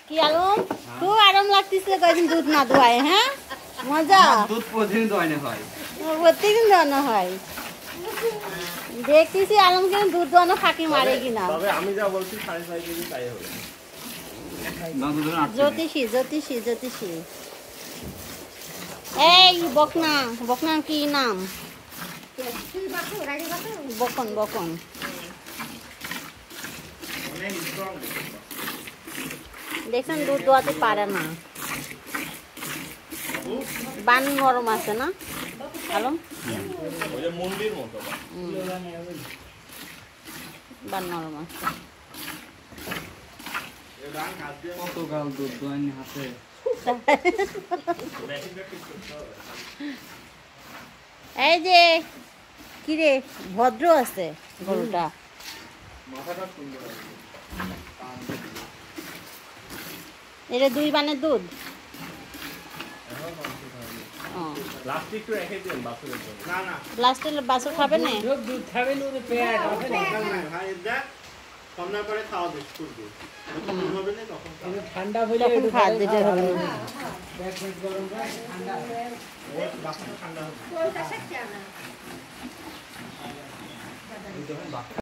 কি আরাম, খুব আরাম লাগতেছে কয়দিন দুধ না দোয়ায়। হ্যাঁ মজা, দুধ প্রতিদিন দোয়ানো হয়, প্রত্যেকদিন দোয়ানো হয়। দেখতেছি আলম কেন দুধ দোয়ানো ফাঁকি মারে কিনা। তবে আমি যা বলছি 6.5 কেজি তাই হবে। জ্যোতিষী জ্যোতিষী জ্যোতিষী এই বকনা বকনা কি নাম? বকন বকন। দেখছেন দুধ দোয়াতে পারে না, বান নরম আছে না আলম? ওই যে মুন্ডির মতো বান নরম আছে। কত গাল দুধ দোয়ানি হাতে। এই যে কিরে ভদ্র আছে গরুটা। মাথাটা সুন্দর আছে। এটা 2 বানের দুধ। লাস্ট একটু রেখে দিন বাছুরের জন্য। না না লাস্টে বাছুর খাবে না? দুধ খাবে না, ওদের পেট হবে না। ভাই দেখ সন্ধ্যা করে খাওয়া দিস করবি। তখন হবে না তখন কিন্তু ঠান্ডা হইলে তখন একটু খাওয়া দিতে হবে না। পেট গরম করে ঠান্ডা ঠান্ডা হবে।